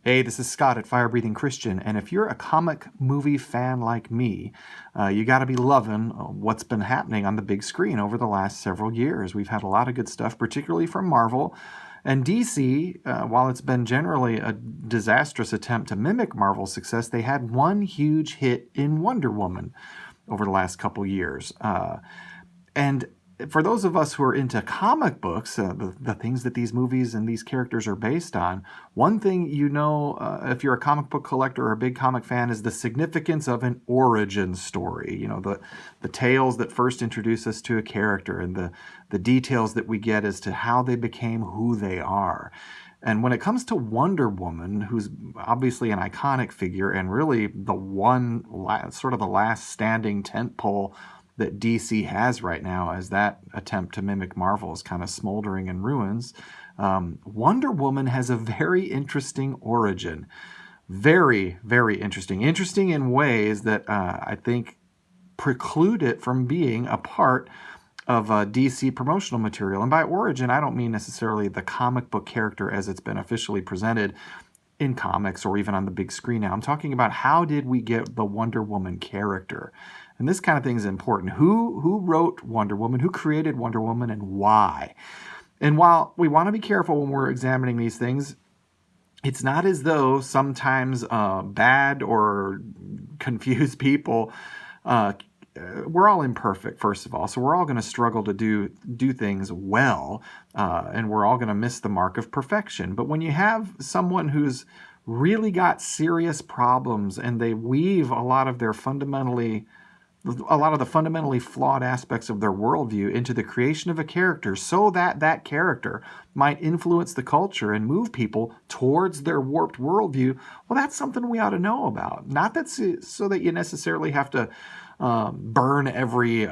Hey, this is Scott at Fire Breathing Christian, and if you're a comic movie fan like me, you got to be loving what's been happening on the big screen over the last several years. We've had a lot of good stuff, particularly from Marvel. And DC, while it's been generally a disastrous attempt to mimic Marvel's success, they had one huge hit in Wonder Woman over the last couple years. And for those of us who are into comic books, the things that these movies and these characters are based on, one thing you know, if you're a comic book collector or a big comic fan, is the significance of an origin story. You know, the tales that first introduce us to a character and the details that we get as to how they became who they are. And when it comes to Wonder Woman, who's obviously an iconic figure and really the one sort of the last standing tentpole that DC has right now, as that attempt to mimic Marvel is kind of smoldering in ruins, Wonder Woman has a very interesting origin. Very, very interesting. Interesting in ways that I think preclude it from being a part of DC promotional material. And by origin, I don't mean necessarily the comic book character as it's been officially presented in comics or even on the big screen now. I'm talking about how did we get the Wonder Woman character? And this kind of thing is important. Who wrote Wonder Woman? Who created Wonder Woman and why? And while we want to be careful when we're examining these things, it's not as though sometimes bad or confused people, we're all imperfect, first of all. So we're all going to struggle to do things well, and we're all going to miss the mark of perfection. But when you have someone who's really got serious problems and they weave a lot of the fundamentally flawed aspects of their worldview into the creation of a character so that that character might influence the culture and move people towards their warped worldview, well, that's something we ought to know about. Not that so that you necessarily have to burn every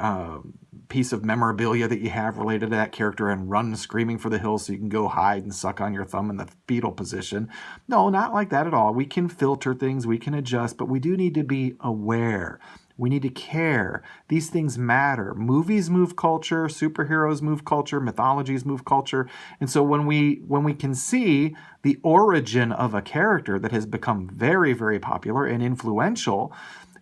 piece of memorabilia that you have related to that character and run screaming for the hills so you can go hide and suck on your thumb in the fetal position. No, not like that at all. We can filter things, we can adjust, but we do need to be aware. We need to care. These things matter. Movies move culture, superheroes move culture, mythologies move culture. And so when we can see the origin of a character that has become very, very popular and influential,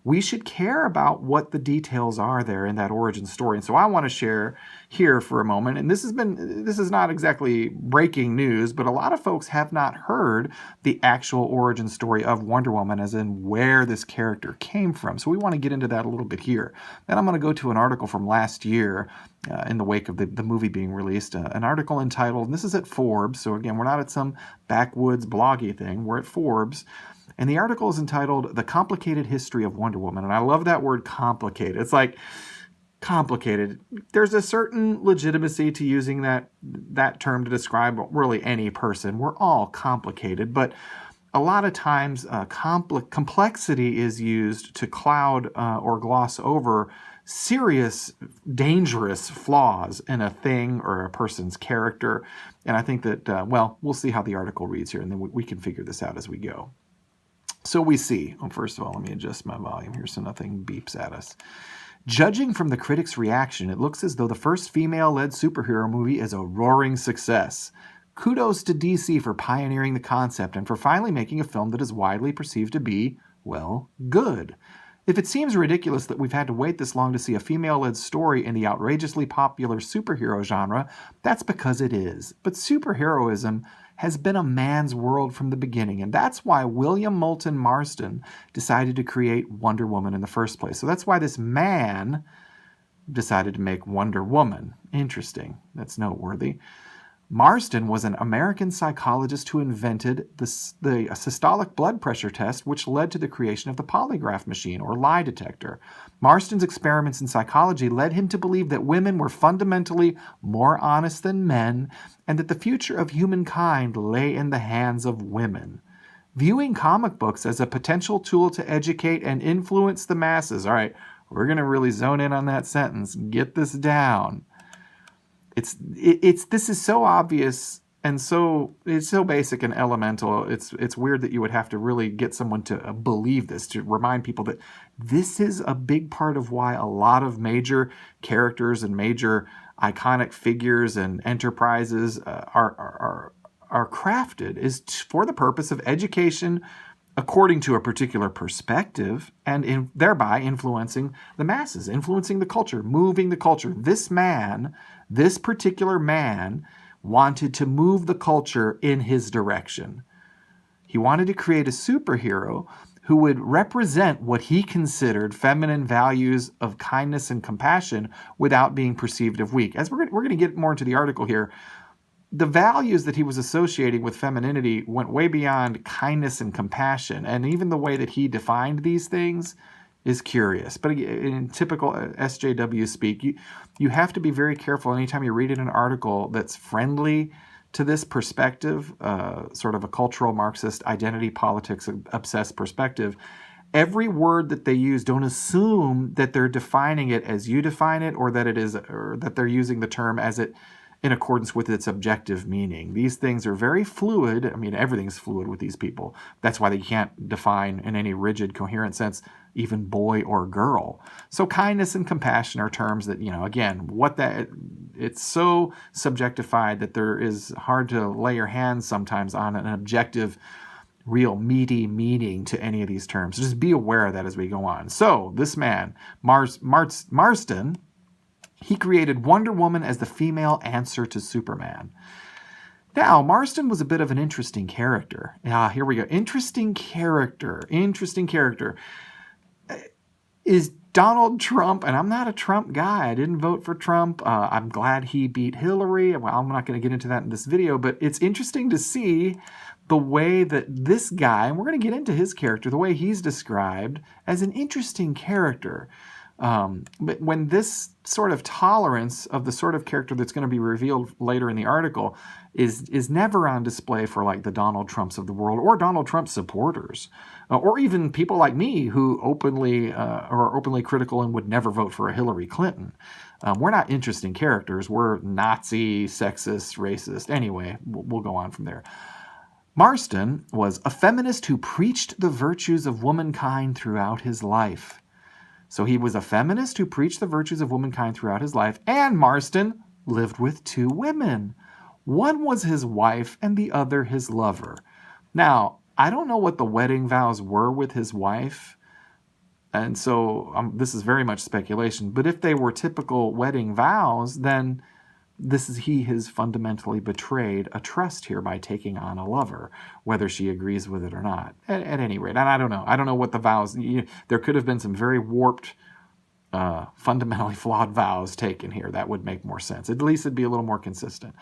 we should care about what the details are there in that origin story. And so I want to share here for a moment, and this is not exactly breaking news, but a lot of folks have not heard the actual origin story of Wonder Woman, as in where this character came from. So we want to get into that a little bit here. Then I'm going to go to an article from last year in the wake of the movie being released, an article entitled, and this is at Forbes, so again, we're not at some backwoods bloggy thing, we're at Forbes. And the article is entitled, The Complicated History of Wonder Woman. And I love that word complicated. It's like complicated. There's a certain legitimacy to using that term to describe really any person. We're all complicated, but a lot of times complexity is used to cloud or gloss over serious, dangerous flaws in a thing or a person's character. And I think that, we'll see how the article reads here, and then we can figure this out as we go. So we see, first of all, let me adjust my volume here so nothing beeps at us. Judging from the critics' reaction, it looks as though the first female-led superhero movie is a roaring success. Kudos to DC for pioneering the concept and for finally making a film that is widely perceived to be, well, good. If it seems ridiculous that we've had to wait this long to see a female-led story in the outrageously popular superhero genre, that's because it is. But superheroism has been a man's world from the beginning, and that's why William Moulton Marston decided to create Wonder Woman in the first place. So that's why this man decided to make Wonder Woman. Interesting. That's noteworthy. Marston was an American psychologist who invented the systolic blood pressure test, which led to the creation of the polygraph machine, or lie detector. Marston's experiments in psychology led him to believe that women were fundamentally more honest than men, and that the future of humankind lay in the hands of women. Viewing comic books as a potential tool to educate and influence the masses. All right, we're going to really zone in on that sentence. Get this down. This is so obvious and it's so basic and elemental. It's weird that you would have to really get someone to believe this, to remind people that this is a big part of why a lot of major characters and major iconic figures and enterprises are are crafted is for the purpose of education according to a particular perspective, and thereby influencing the masses, influencing the culture, moving the culture. This particular man, wanted to move the culture in his direction. He wanted to create a superhero who would represent what he considered feminine values of kindness and compassion without being perceived as weak. As we're going to get more into the article here, the values that he was associating with femininity went way beyond kindness and compassion, and even the way that he defined these things is curious. But in typical SJW speak, you have to be very careful anytime you're reading an article that's friendly to this perspective, sort of a cultural Marxist identity politics obsessed perspective. Every word that they use, don't assume that they're defining it as you define it, or that they're using the term as it in accordance with its objective meaning. These things are very fluid. I mean, everything's fluid with these people. That's why they can't define in any rigid, coherent sense even boy or girl. So kindness and compassion are terms that, again, it's so subjectified that there is hard to lay your hands sometimes on an objective, real meaty meaning to any of these terms. So just be aware of that as we go on. So this man, Marston, he created Wonder Woman as the female answer to Superman. Now, Marston was a bit of an interesting character. Here we go. Interesting character. Is Donald Trump, and I'm not a Trump guy. I didn't vote for Trump. I'm glad he beat Hillary. Well, I'm not going to get into that in this video, but it's interesting to see the way that this guy, and we're going to get into his character, the way he's described as an interesting character. But when this sort of tolerance of the sort of character that's going to be revealed later in the article is never on display for like the Donald Trumps of the world, or Donald Trump supporters, or even people like me who are openly critical and would never vote for a Hillary Clinton. We're not interesting characters. We're Nazi, sexist, racist. Anyway, we'll go on from there. Marston was a feminist who preached the virtues of womankind throughout his life. So he was a feminist who preached the virtues of womankind throughout his life, and Marston lived with two women. One was his wife and the other his lover. Now, I don't know what the wedding vows were with his wife, and so this is very much speculation, but if they were typical wedding vows, then he has fundamentally betrayed a trust here by taking on a lover, whether she agrees with it or not. At any rate, and I don't know what the vows. There could have been some very warped, fundamentally flawed vows taken here. That would make more sense. At least it'd be a little more consistent.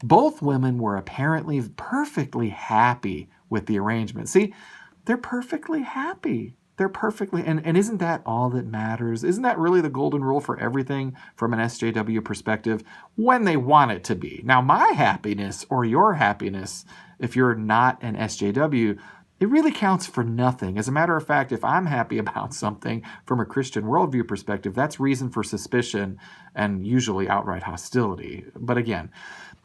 Both women were apparently perfectly happy with the arrangement. See, they're perfectly happy. And isn't that all that matters? Isn't that really the golden rule for everything from an SJW perspective? When they want it to be. Now, my happiness or your happiness, if you're not an SJW, it really counts for nothing. As a matter of fact, if I'm happy about something from a Christian worldview perspective, that's reason for suspicion and usually outright hostility. But again,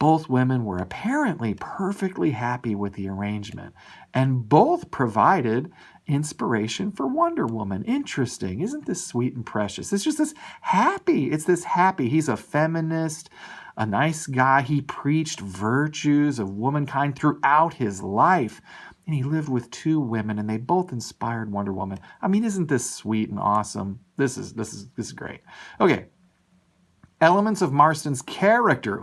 both women were apparently perfectly happy with the arrangement, and both provided inspiration for Wonder Woman. Interesting. Isn't this sweet and precious? It's just this happy. He's a feminist, a nice guy. He preached virtues of womankind throughout his life, and he lived with two women, and they both inspired Wonder Woman. I mean, isn't this sweet and awesome? This is great. Okay. Elements of Marston's character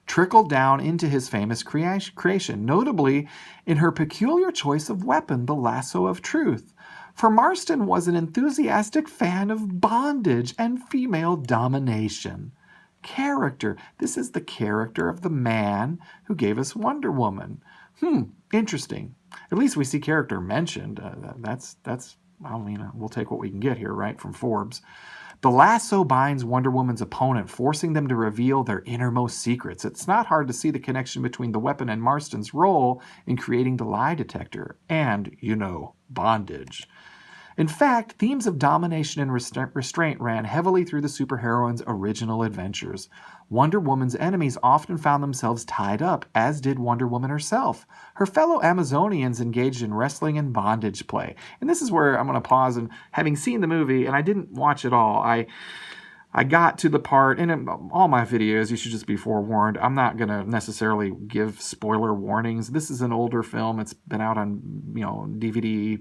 trickled down into his famous creation, notably in her peculiar choice of weapon, the lasso of truth. For Marston was an enthusiastic fan of bondage and female domination. Character. This is the character of the man who gave us Wonder Woman. Interesting. At least we see character mentioned. We'll take what we can get here, right, from Forbes. The lasso binds Wonder Woman's opponent, forcing them to reveal their innermost secrets. It's not hard to see the connection between the weapon and Marston's role in creating the lie detector and, bondage. In fact, themes of domination and restraint ran heavily through the superheroine's original adventures. Wonder Woman's enemies often found themselves tied up, as did Wonder Woman herself. Her fellow Amazonians engaged in wrestling and bondage play. And this is where I'm going to pause, and having seen the movie, and I didn't watch it all, I got to the part, and in all my videos, you should just be forewarned, I'm not going to necessarily give spoiler warnings. This is an older film. It's been out on, DVD,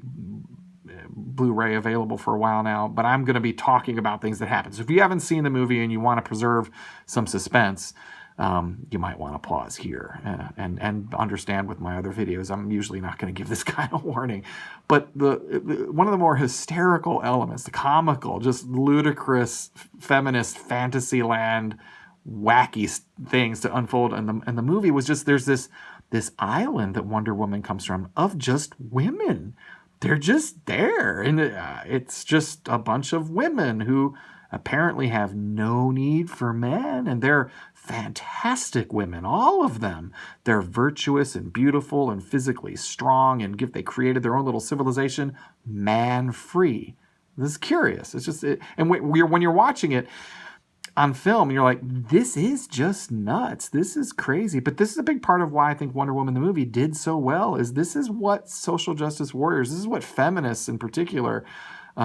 Blu-ray available for a while now, but I'm going to be talking about things that happen. So if you haven't seen the movie and you want to preserve some suspense, you might want to pause here and understand with my other videos, I'm usually not going to give this kind of warning. But one of the more hysterical elements, the comical, just ludicrous feminist fantasy land wacky things to unfold in the movie was just there's this island that Wonder Woman comes from of just women. They're just there, and it's just a bunch of women who apparently have no need for men, and they're fantastic women, all of them. They're virtuous and beautiful and physically strong, and they created their own little civilization, man-free. This is curious. It's just, and when you're watching it on film, you're like, this is just nuts. This is crazy. But this is a big part of why I think Wonder Woman the movie did so well, is this is what social justice warriors, this is what feminists in particular,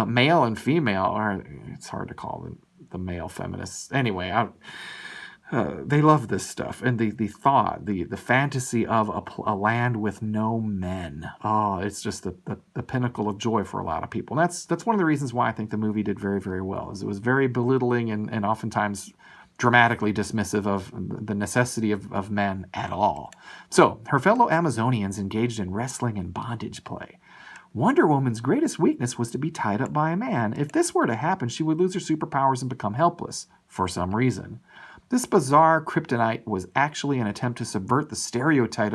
male and female, or it's hard to call the male feminists. Anyway, they love this stuff, and the thought, the fantasy of a land with no men. Oh, it's just the pinnacle of joy for a lot of people. And that's one of the reasons why I think the movie did very, very well, is it was very belittling and oftentimes dramatically dismissive of the necessity of men at all. So, her fellow Amazonians engaged in wrestling and bondage play. Wonder Woman's greatest weakness was to be tied up by a man. If this were to happen, she would lose her superpowers and become helpless for some reason. This bizarre kryptonite was actually an attempt to subvert the stereotype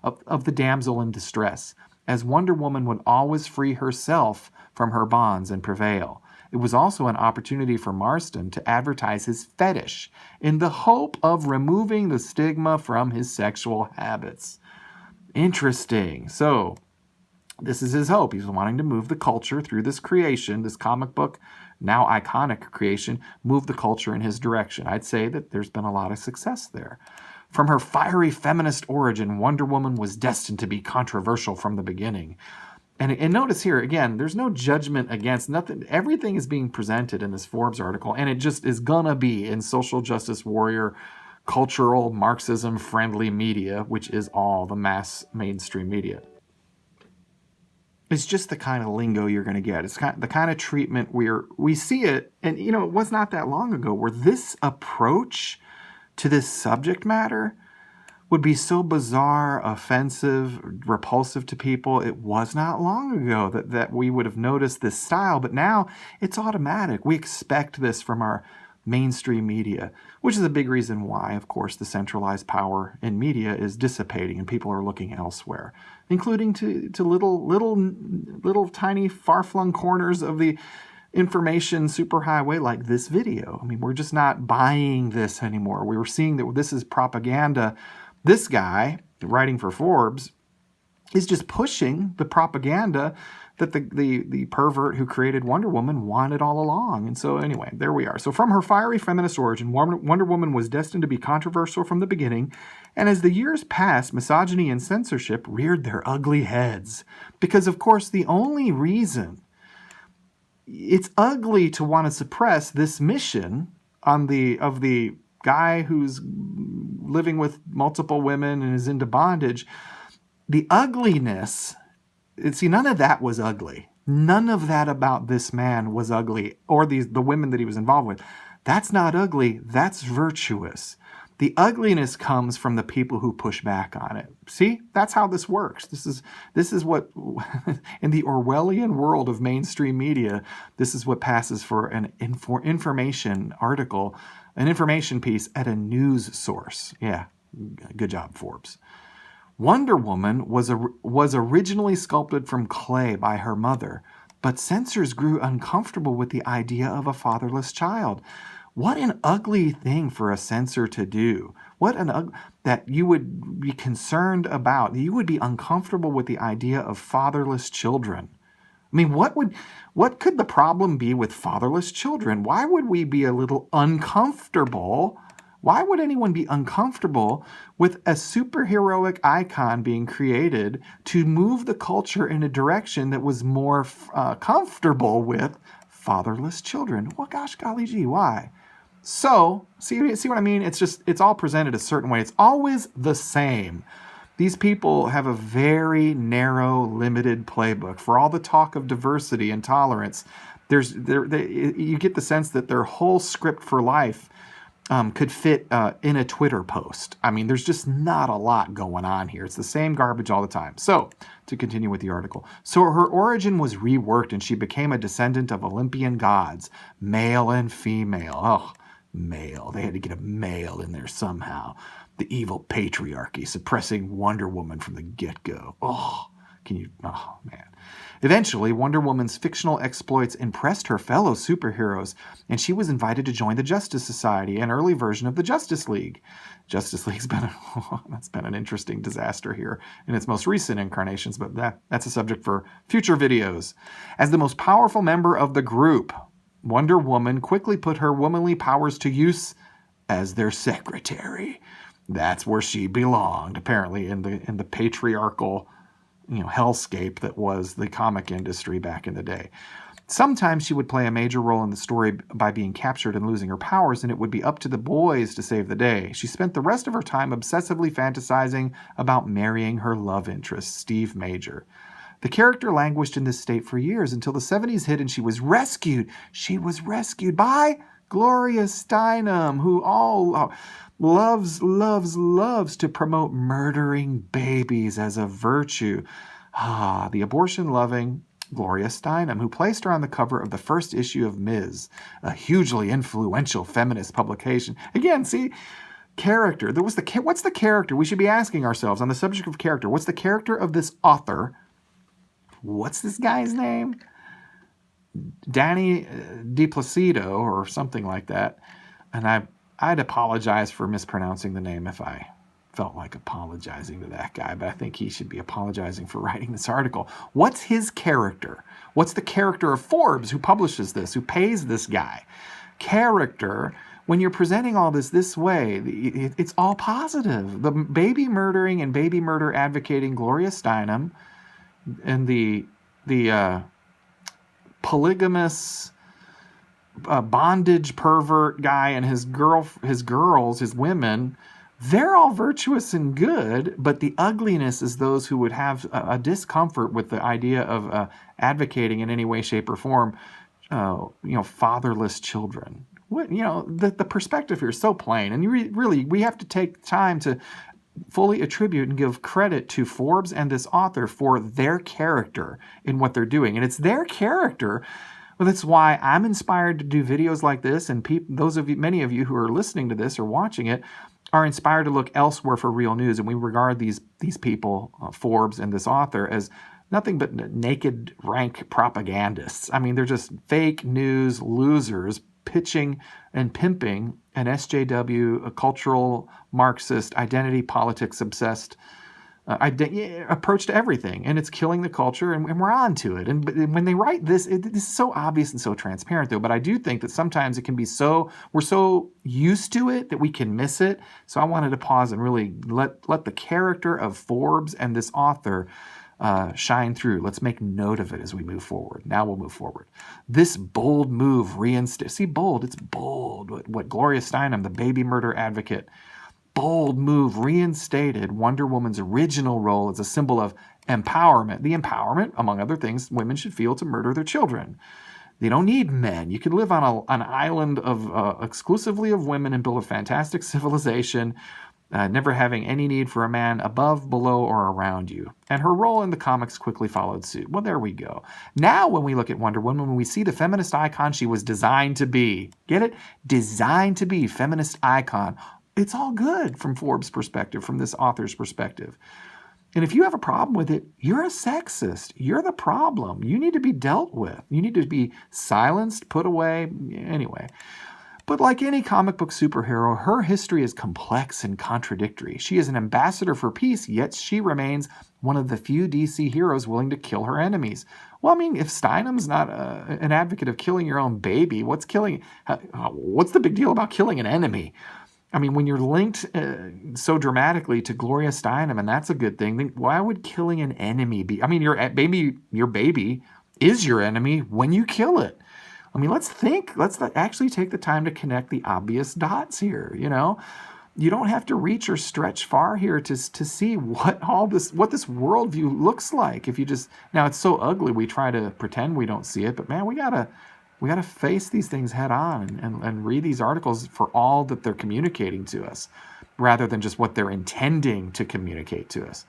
of the damsel in distress, as Wonder Woman would always free herself from her bonds and prevail. It was also an opportunity for Marston to advertise his fetish in the hope of removing the stigma from his sexual habits. Interesting. So, this is his hope. He's wanting to move the culture through this creation, this comic book, now iconic creation, move the culture in his direction. I'd say that there's been a lot of success there. From her fiery feminist origin, Wonder Woman was destined to be controversial from the beginning. And notice here, again, there's no judgment against nothing. Everything is being presented in this Forbes article, and it just is gonna be in social justice warrior, cultural, Marxism-friendly media, which is all the mass mainstream media. It's just the kind of lingo you're going to get. It's the kind of treatment where we see it, and it was not that long ago where this approach to this subject matter would be so bizarre, offensive, repulsive to people. It was not long ago that we would have noticed this style, but now it's automatic. We expect this from our mainstream media, which is a big reason why, of course, the centralized power in media is dissipating and people are looking elsewhere, including to little tiny far-flung corners of the information superhighway like this video. I mean, we're just not buying this anymore. We were seeing that this is propaganda. This guy, writing for Forbes, is just pushing the propaganda that the pervert who created Wonder Woman wanted all along. And so anyway, there we are. So from her fiery feminist origin, Wonder Woman was destined to be controversial from the beginning. And as the years passed, misogyny and censorship reared their ugly heads. Because, of course, the only reason it's ugly to want to suppress this mission of the guy who's living with multiple women and is into bondage, the ugliness, see, none of that was ugly. None of that about this man was ugly, or the women that he was involved with. That's not ugly. That's virtuous. The ugliness comes from the people who push back on it. See, that's how this works. This is what, in the Orwellian world of mainstream media, this is what passes for an information article, an information piece at a news source. Yeah, good job, Forbes. Wonder Woman was originally sculpted from clay by her mother, but censors grew uncomfortable with the idea of a fatherless child. What an ugly thing for a censor to do. That you would be concerned about. You would be uncomfortable with the idea of fatherless children. I mean, what could the problem be with fatherless children? Why would we be a little uncomfortable? Why would anyone be uncomfortable with a superheroic icon being created to move the culture in a direction that was more comfortable with fatherless children. Well, gosh, golly gee, why? So, see what I mean? It's all presented a certain way. It's always the same. These people have a very narrow, limited playbook. For all the talk of diversity and tolerance, you get the sense that their whole script for life could fit in a Twitter post. I mean, there's just not a lot going on here. It's the same garbage all the time. So, to continue with the article. So her origin was reworked and she became a descendant of Olympian gods, male and female. Oh, male. They had to get a male in there somehow. The evil patriarchy suppressing Wonder Woman from the get-go. Oh, man. Eventually, Wonder Woman's fictional exploits impressed her fellow superheroes, and she was invited to join the Justice Society, an early version of the Justice League. Justice League's that's been an interesting disaster here in its most recent incarnations, but that's a subject for future videos. As the most powerful member of the group, Wonder Woman quickly put her womanly powers to use as their secretary. That's where she belonged, apparently, in the patriarchal, hellscape that was the comic industry back in the day. Sometimes she would play a major role in the story by being captured and losing her powers, and it would be up to the boys to save the day. She spent the rest of her time obsessively fantasizing about marrying her love interest, Steve Major. The character languished in this state for years until the 70s hit and she was rescued. She was rescued by Gloria Steinem, who loves to promote murdering babies as a virtue. The abortion-loving Gloria Steinem, who placed her on the cover of the first issue of Ms., a hugely influential feminist publication. Again, see, character. What's the character? We should be asking ourselves on the subject of character. What's the character of this author? What's this guy's name? Danny DiPlacido or something like that. And I'd apologize for mispronouncing the name if I felt like apologizing to that guy, but I think he should be apologizing for writing this article. What's his character? What's the character of Forbes, who publishes this, who pays this guy? Character, when you're presenting all this way, it's all positive. The baby murdering and baby murder advocating Gloria Steinem and the polygamous bondage pervert guy and his women, they're all virtuous and good, but the ugliness is those who would have a discomfort with the idea of advocating in any way, shape, or form, fatherless children. The perspective here is so plain, and we have to take time to fully attribute and give credit to Forbes and this author for their character in what they're doing. And it's their character. Well, that's why I'm inspired to do videos like this, and many of you who are listening to this or watching it are inspired to look elsewhere for real news. And we regard these people, Forbes and this author, as nothing but naked rank propagandists. I mean, they're just fake news losers pitching and pimping an SJW, a cultural Marxist, identity politics obsessed approach to everything, and it's killing the culture, and we're on to it. And when they write this, this is so obvious and so transparent, though. But I do think that sometimes it can be we're so used to it that we can miss it. So I wanted to pause and really let the character of Forbes and this author shine through. Let's make note of it as we move forward. Now we'll move forward. This bold move bold, it's bold. What Gloria Steinem, the baby murder advocate, bold move reinstated Wonder Woman's original role as a symbol of empowerment. The empowerment, among other things, women should feel to murder their children. They don't need men. You can live on an island of exclusively of women and build a fantastic civilization, never having any need for a man above, below, or around you. And her role in the comics quickly followed suit. Well, there we go. Now, when we look at Wonder Woman, when we see the feminist icon she was designed to be, get it? Designed to be, feminist icon. It's all good from Forbes' perspective, from this author's perspective. And if you have a problem with it, you're a sexist. You're the problem. You need to be dealt with. You need to be silenced, put away, anyway. But like any comic book superhero, her history is complex and contradictory. She is an ambassador for peace, yet she remains one of the few DC heroes willing to kill her enemies. Well, I mean, if Steinem's not an advocate of killing your own baby, what's the big deal about killing an enemy? I mean, when you're linked so dramatically to Gloria Steinem, and that's a good thing, then why would killing an enemy be? I mean, your baby is your enemy when you kill it. I mean, let's think. Let's actually take the time to connect the obvious dots here. You don't have to reach or stretch far here to see what this worldview looks like. If you just, now it's so ugly we try to pretend we don't see it, but man, we gotta face these things head on and read these articles for all that they're communicating to us, rather than just what they're intending to communicate to us.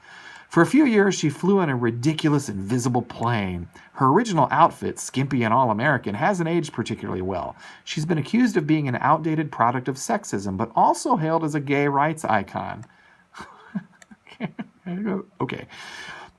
For a few years, she flew in a ridiculous invisible plane. Her original outfit, skimpy and all-American, hasn't aged particularly well. She's been accused of being an outdated product of sexism, but also hailed as a gay rights icon. Okay.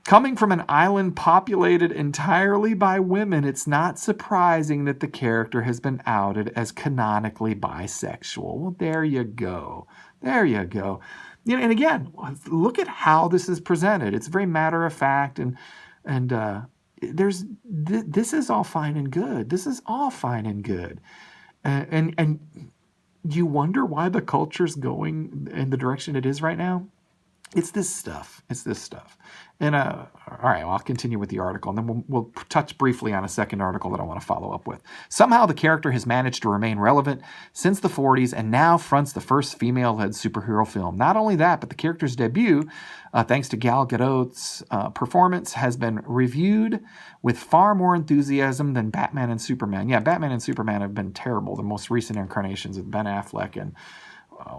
Coming from an island populated entirely by women, it's not surprising that the character has been outed as canonically bisexual. Well, there you go. There you go. And again, look at how this is presented. It's very matter of fact, and this is all fine and good. This is all fine and good, and you wonder why the culture's going in the direction it is right now. It's this stuff. And all right, well, I'll continue with the article, and then we'll touch briefly on a second article that I want to follow up with. Somehow the character has managed to remain relevant since the 40s and now fronts the first female-led superhero film. Not only that, but the character's debut, thanks to Gal Gadot's performance, has been reviewed with far more enthusiasm than Batman and Superman. Yeah, Batman and Superman have been terrible, the most recent incarnations of Ben Affleck and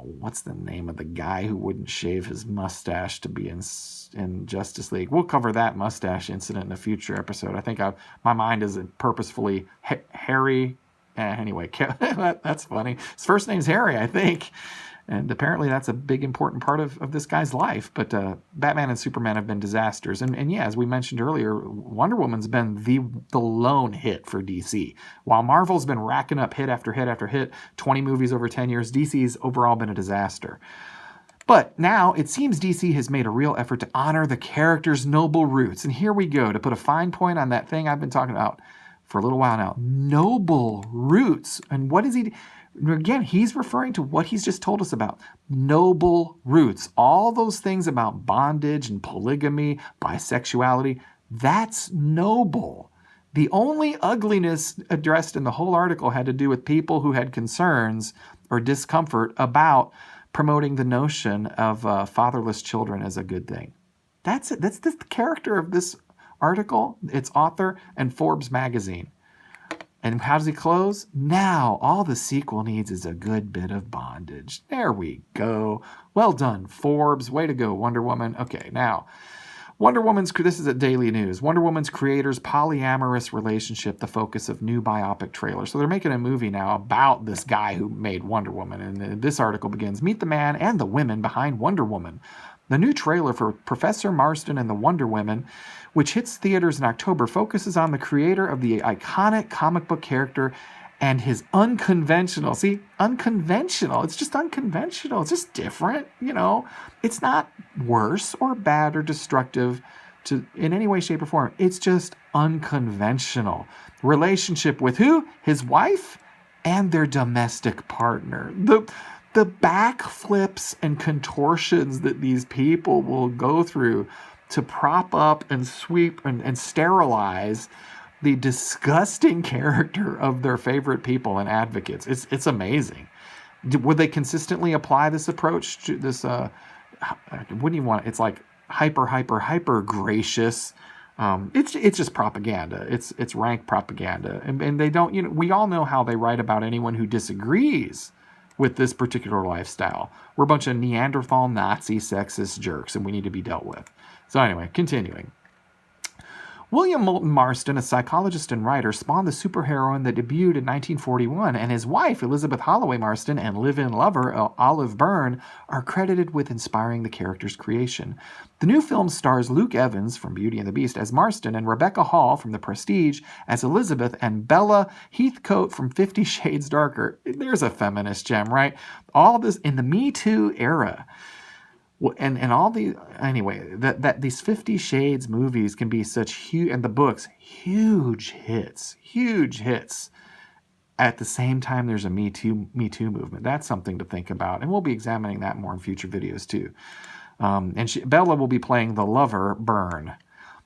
what's the name of the guy who wouldn't shave his mustache to be in Justice League? We'll cover that mustache incident in a future episode. I think my mind is purposefully Harry. Anyway, that's funny. His first name's Harry, I think. And apparently that's a big, important part of this guy's life. But Batman and Superman have been disasters. And yeah, as we mentioned earlier, Wonder Woman's been the lone hit for DC. While Marvel's been racking up hit after hit after hit, 20 movies over 10 years, DC's overall been a disaster. But now it seems DC has made a real effort to honor the character's noble roots. And here we go, to put a fine point on that thing I've been talking about for a little while now. Noble roots. And what is he... Again, he's referring to what he's just told us about. Noble roots. All those things about bondage and polygamy, bisexuality, that's noble. The only ugliness addressed in the whole article had to do with people who had concerns or discomfort about promoting the notion of fatherless children as a good thing. That's it. That's the character of this article, its author, and Forbes magazine. And how does he close? Now, all the sequel needs is a good bit of bondage. There we go. Well done, Forbes. Way to go, Wonder Woman. Okay, now, this is at Daily News. Wonder Woman's creators' polyamorous relationship, the focus of new biopic trailer. So they're making a movie now about this guy who made Wonder Woman. And this article begins, meet the man and the women behind Wonder Woman. The new trailer for Professor Marston and the Wonder Women, which hits theaters in October, focuses on the creator of the iconic comic book character and his unconventional. See, unconventional. It's just unconventional. It's just different, It's not worse or bad or destructive in any way, shape, or form. It's just unconventional. Relationship with who? His wife and their domestic partner. The backflips and contortions that these people will go through to prop up and sweep and sterilize the disgusting character of their favorite people and advocates. It's amazing. Would they consistently apply this approach to this? Wouldn't you want? It's like hyper gracious. It's just propaganda. It's rank propaganda, and they don't. We all know how they write about anyone who disagrees with this particular lifestyle. We're a bunch of Neanderthal Nazi sexist jerks, and we need to be dealt with. So anyway, continuing. William Moulton Marston, a psychologist and writer, spawned the superheroine that debuted in 1941, and his wife, Elizabeth Holloway Marston, and live-in lover, Olive Byrne, are credited with inspiring the character's creation. The new film stars Luke Evans from Beauty and the Beast as Marston and Rebecca Hall from The Prestige as Elizabeth and Bella Heathcote from 50 Shades Darker. There's a feminist gem, right? All this in the Me Too era. And all the anyway that these 50 Shades movies can be such huge, and the books huge hits. At the same time, there's a Me Too movement. That's something to think about, and we'll be examining that more in future videos too. And Bella will be playing the lover Byrne.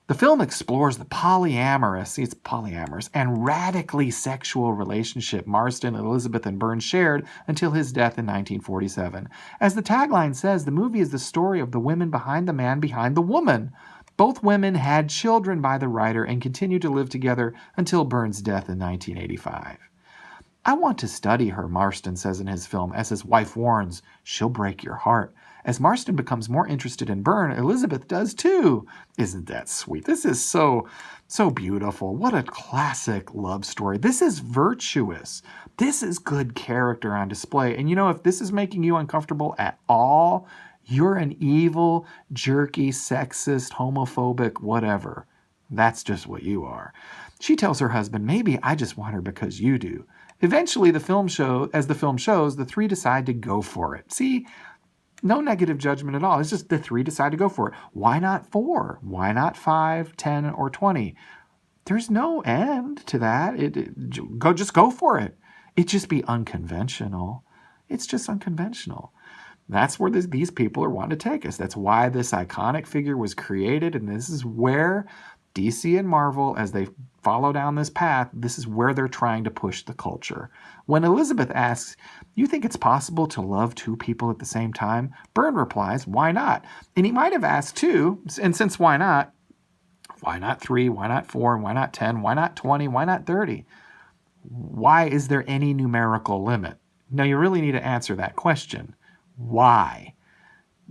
The film explores the polyamorous and radically sexual relationship Marston, Elizabeth, and Burns shared until his death in 1947. As the tagline says, the movie is the story of the women behind the man behind the woman. Both women had children by the writer and continued to live together until Burns' death in 1985. I want to study her, Marston says in his film, as his wife warns, she'll break your heart. As Marston becomes more interested in Byrne, Elizabeth does too. Isn't that sweet? This is so beautiful. What a classic love story. This is virtuous. This is good character on display. And you know, if this is making you uncomfortable at all, you're an evil, jerky, sexist, homophobic, whatever. That's just what you are. She tells her husband, maybe I just want her because you do. Eventually, as the film shows, the three decide to go for it. See, no negative judgment at all. It's just the three decide to go for it. Why not 4? Why not 5, 10, or 20? There's no end to that. Just go for it. It just be unconventional. It's just unconventional. That's where these people are wanting to take us. That's why this iconic figure was created, and this is where DC and Marvel, as they follow down this path, this is where they're trying to push the culture. When Elizabeth asks, you think it's possible to love 2 people at the same time? Byrne replies, why not? And he might have asked 2, and since why not 3, why not 4, why not 10, why not 20, why not 30? Why is there any numerical limit? Now, you really need to answer that question. Why?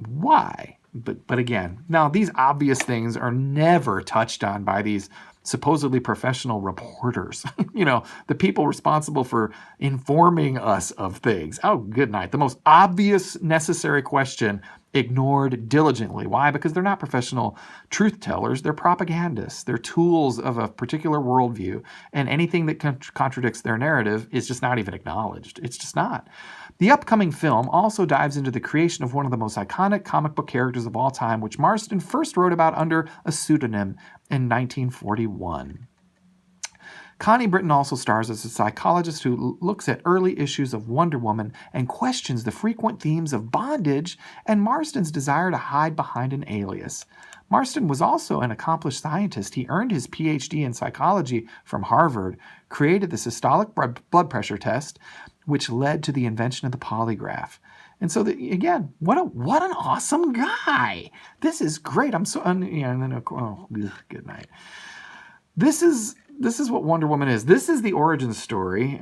Why? But again, now these obvious things are never touched on by these supposedly professional reporters. You know, the people responsible for informing us of things. Oh, good night. The most obvious necessary question ignored diligently. Why? Because they're not professional truth tellers. They're propagandists. They're tools of a particular worldview. And anything that contradicts their narrative is just not even acknowledged. It's just not. The upcoming film also dives into the creation of one of the most iconic comic book characters of all time, which Marston first wrote about under a pseudonym in 1941. Connie Britton also stars as a psychologist who looks at early issues of Wonder Woman and questions the frequent themes of bondage and Marston's desire to hide behind an alias. Marston was also an accomplished scientist. He earned his PhD in psychology from Harvard, created the systolic blood pressure test, which led to the invention of the polygraph. And so, again, what an awesome guy. This is great. I'm so, and then, good night. This is what Wonder Woman is. This is the origin story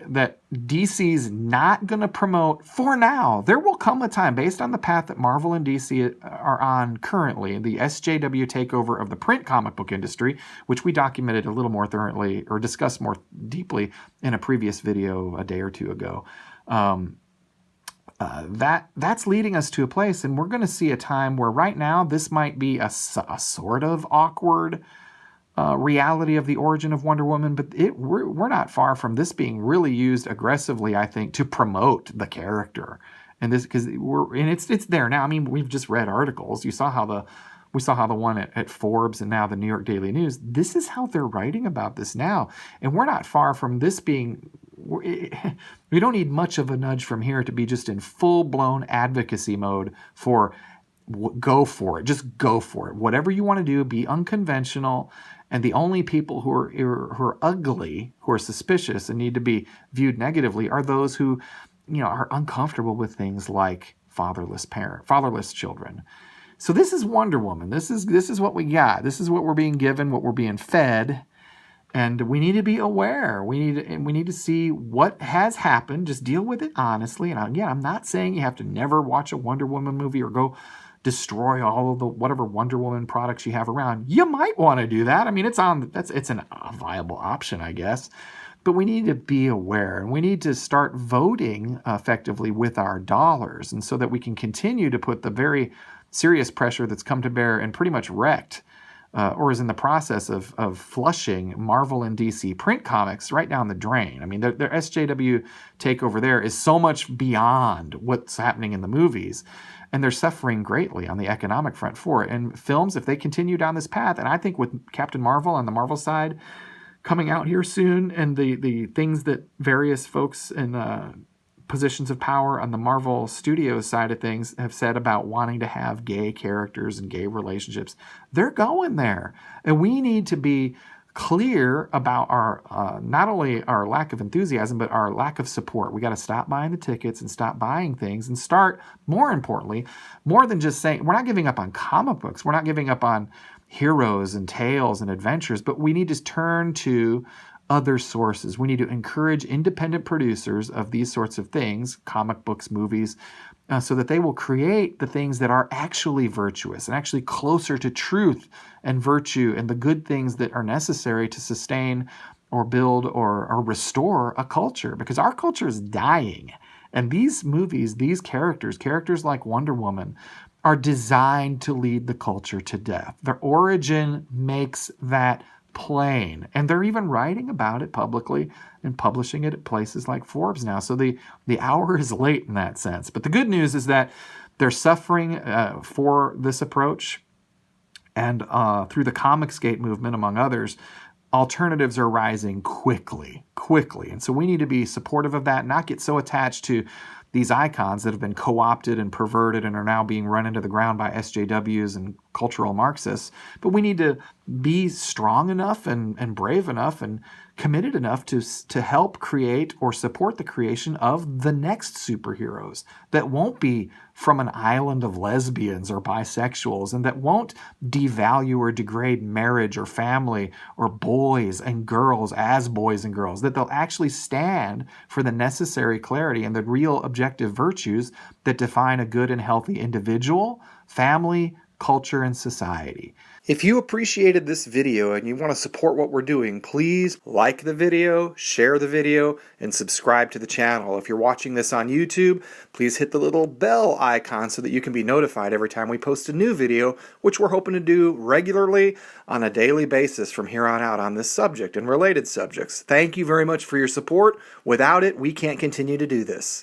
that DC's not going to promote for now. There will come a time, based on the path that Marvel and DC are on currently, the SJW takeover of the print comic book industry, which we documented a little more thoroughly or discussed more deeply in a previous video a day or two ago. That's leading us to a place, and we're going to see a time where right now this might be a sort of awkward reality of the origin of Wonder Woman, but we're not far from this being really used aggressively, I think, to promote the character. And this, because it's there now. I mean, we've just read articles. We saw how the one at Forbes and now the New York Daily News. This is how they're writing about this now, and we're not far from this being. We don't need much of a nudge from here to be just in full-blown advocacy mode for go for it. Just go for it. Whatever you want to do, be unconventional. And the only people who are ugly, who are suspicious and need to be viewed negatively are those who, are uncomfortable with things like fatherless children. So this is Wonder Woman. This is what we got. This is what we're being given, what we're being fed. And we need to be aware. We need to see what has happened. Just deal with it honestly. And again, I'm not saying you have to never watch a Wonder Woman movie or go destroy all of the whatever Wonder Woman products you have around. You might want to do that. I mean, it's a viable option, I guess. But we need to be aware, and we need to start voting effectively with our dollars, and so that we can continue to put the very serious pressure that's come to bear and pretty much wrecked or is in the process of flushing Marvel and DC print comics right down the drain. I mean, their SJW takeover there is so much beyond what's happening in the movies, and they're suffering greatly on the economic front for it. And films, if they continue down this path, and I think with Captain Marvel on the Marvel side coming out here soon, and the things that various folks in positions of power on the Marvel Studios side of things have said about wanting to have gay characters and gay relationships. They're going there. And we need to be clear about our not only our lack of enthusiasm, but our lack of support. We got to stop buying the tickets and stop buying things and start, more importantly, more than just saying, we're not giving up on comic books. We're not giving up on heroes and tales and adventures, but we need to turn to other sources. We need to encourage independent producers of these sorts of things, comic books, movies, so that they will create the things that are actually virtuous and actually closer to truth and virtue and the good things that are necessary to sustain or build or restore a culture. Because our culture is dying. And these movies, these characters like Wonder Woman, are designed to lead the culture to death. Their origin makes that plain. And they're even writing about it publicly and publishing it at places like Forbes now. So the hour is late in that sense. But the good news is that they're suffering for this approach. And through the Comicsgate movement, among others, alternatives are rising quickly. And so we need to be supportive of that, not get so attached to these icons that have been co-opted and perverted and are now being run into the ground by SJWs and cultural Marxists. But we need to be strong enough and brave enough and committed enough to help create or support the creation of the next superheroes that won't be from an island of lesbians or bisexuals, and that won't devalue or degrade marriage or family or boys and girls as boys and girls, that they'll actually stand for the necessary clarity and the real objective virtues that define a good and healthy individual, family, culture, and society. If you appreciated this video and you want to support what we're doing, please like the video, share the video, and subscribe to the channel. If you're watching this on YouTube, please hit the little bell icon so that you can be notified every time we post a new video, which we're hoping to do regularly on a daily basis from here on out on this subject and related subjects. Thank you very much for your support. Without it, we can't continue to do this.